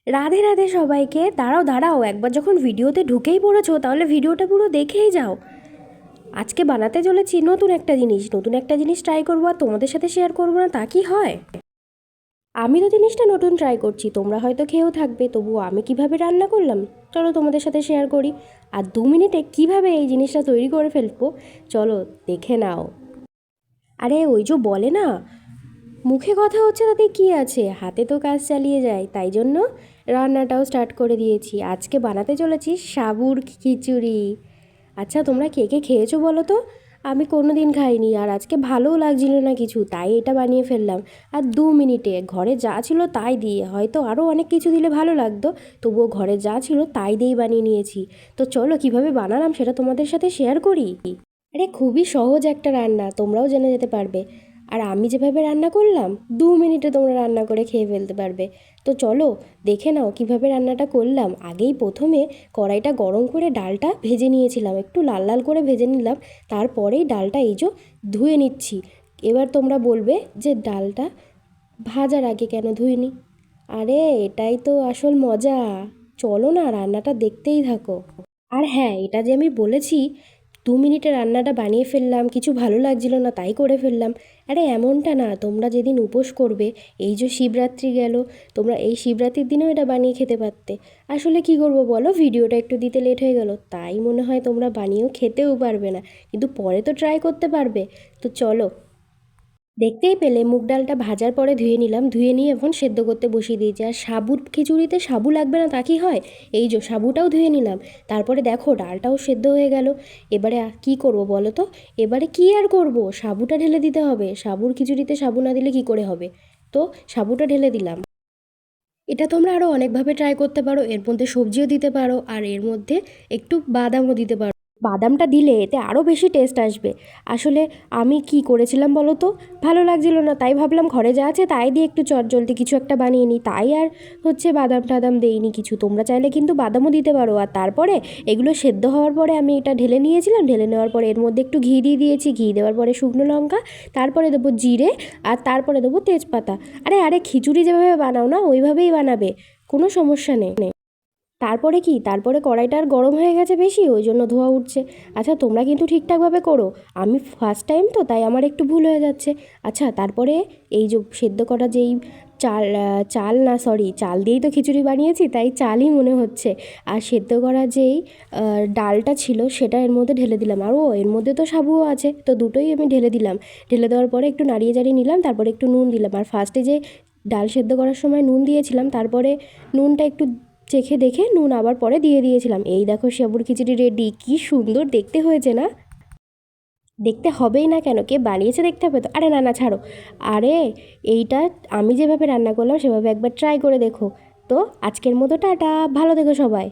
রাধে রাধে সবাইকে। দাঁড়াও দাঁড়াও, একবার যখন ভিডিওতে ঢুকেই পড়েছো তাহলে ভিডিওটা পুরো দেখেই যাও। আজকে বানাতে চলেছি নতুন একটা জিনিস ট্রাই করবো, আর তোমাদের সাথে শেয়ার করবো না তা কি হয়? আমি তো জিনিসটা নতুন ট্রাই করছি, তোমরা হয়তো খেয়েও থাকবে, তবুও আমি কিভাবে রান্না করলাম চলো তোমাদের সাথে শেয়ার করি। আর 2 মিনিটে কিভাবে এই জিনিসটা তৈরি করে ফেলবো চলো দেখে নাও। আরে ওই যে বলে না, মুখে কথা হচ্ছে তাতে কি আছে, হাতে তো কাজ চালিয়ে যায়, তাই জন্য রান্নাটাও স্টার্ট করে দিয়েছি। আজকে বানাতে চলেছি সাবুর খিচুড়ি। আচ্ছা তোমরা কে কে খেয়েছো বলো তো? আমি কোনো দিন খাইনি, আর আজকে ভালোও লাগছিল না কিছু, তাই এটা বানিয়ে ফেললাম। আর 2 মিনিটে ঘরে যা ছিল তাই দিয়ে, হয়তো আরও অনেক কিছু দিলে ভালো লাগতো, তবুও ঘরে যা ছিল তাই দিয়েই বানিয়ে নিয়েছি। তো চলো কিভাবে বানালাম সেটা তোমাদের সাথে শেয়ার করি। আরে খুবই সহজ একটা রান্না, তোমরাও জেনে যেতে পারবে। আর আমি যেভাবে রান্না করলাম 2 মিনিটে তোমরা রান্না করে খেয়ে ফেলতে পারবে। তো চলো দেখে নাও কিভাবে রান্নাটা করলাম। আগেই প্রথমে কড়াইটা গরম করে ডালটা ভেজে নিয়েছিলাম, একটু লাল লাল করে ভেজে নিলাম। তারপরেই ডালটা এই যে ধুয়ে নিচ্ছি। এবার তোমরা বলবে যে ডালটা ভাজার আগে কেন ধুইনি? আরে এটাই তো আসল মজা। চলো না রান্নাটা দেখতেই থাকো। আর হ্যাঁ, এটা যে আমি বলেছি 2 মিনিটে রান্নাটা বানিয়ে ফেললাম, কিছু ভালো লাগছিল না তাই করে ফেললাম, আরে এমনটা না। তোমরা যেদিন উপোস করবে, এই যে শিবরাত্রি গেল, তোমরা এই শিবরাত্রির দিনেও এটা বানিয়ে খেতে পারতে। আসলে কি করব বলো, ভিডিওটা একটু দিতে লেট হয়ে গেল, তাই মনে হয় তোমরা বানিয়েও খেতেও পারবে না, কিন্তু পরে তো ট্রাই করতে পারবে। তো চলো, দেখতেই পেলে মুগ ডালটা ভাজার পরে ধুয়ে নিলাম, ধুয়ে নিয়ে এখন সেদ্ধ করতে বসিয়ে দিয়েছি। আর সাবুর খিচুড়িতে সাবু লাগবে না তা কি হয়? এই যে সাবুটাও ধুয়ে নিলাম। তারপরে দেখো ডালটাও সেদ্ধ হয়ে গেল। এবারে কি করব বলো তো? এবারে কি আর করব, সাবুটা ঢেলে দিতে হবে। সাবুর খিচুড়িতে সাবু না দিলে কি করে হবে? তো সাবুটা ঢেলে দিলাম। এটা তোমরা আরও অনেকভাবে ট্রাই করতে পারো, এর মধ্যে সবজিও দিতে পারো, আর এর মধ্যে একটু বাদামও দিতে পারো। বাদামটা দিলে এতে আরও বেশি টেস্ট আসবে। আসলে আমি কি করেছিলাম বলো তো, ভালো লাগছিল না, তাই ভাবলাম ঘরে যা আছে তাই দিয়ে একটু চটজলদি কিছু একটা বানিয়ে নিই, তাই আর বাদাম টাদাম দেইনি কিছু। তোমরা চাইলে কিন্তু বাদামও দিতে পারো। আর তারপরে এগুলো সেদ্ধ হওয়ার পরে আমি এটা ঢেলে নিয়েছিলাম, ঢেলে নেওয়ার পরে এর মধ্যে একটু ঘি দিয়ে দিয়েছি, ঘি দেওয়ার পরে শুকনো লঙ্কা, তারপরে দেবো জিরে, আর তারপরে দেবো তেজপাতা। আরে আরে খিচুড়ি যেভাবে বানাও না ওইভাবেই বানাবে, কোনো সমস্যা নেই। তারপরে কি, তারপরে কড়াইটা আর গরম হয়ে গেছে বেশি, ওই জন্য ধোঁয়া উঠছে। আচ্ছা তোমরা কিন্তু ঠিকঠাকভাবে করো, আমি ফার্স্ট টাইম তো তাই আমার একটু ভুল হয়ে যাচ্ছে। আচ্ছা তারপরে এই যে সেদ্ধ করা যেই চাল, চাল না সরি, চাল দিয়েই তো খিচুড়ি বানিয়েছি তাই চালই মনে হচ্ছে। আর সেদ্ধ করা যেই ডালটা ছিল সেটা এর মধ্যে ঢেলে দিলাম, আর এর মধ্যে তো সাবুও আছে, তো দুটোই আমি ঢেলে দিলাম। ঢেলে দেওয়ার পরে একটু নাড়িয়ে চাড়িয়ে নিলাম, তারপরে একটু নুন দিলাম। আর ফার্স্টে যে ডাল সেদ্ধ করার সময় নুন দিয়েছিলাম, তারপরে নুনটা একটু চেখে দেখে নুন আবার পরে দিয়ে দিয়েছিলাম। এই দেখো সাবুর খিচুড়ি রেডি, কি সুন্দর দেখতে হয়েছে না? দেখতে হবেই না কেন, কে বানিয়েছে দেখতে হবে তো। আরে না না ছাড়ো। আরে এইটা আমি যেভাবে রান্না করলাম সেভাবে একবার ট্রাই করে দেখো। তো আজকের মতো টাটা, ভালো থেকো সবাই।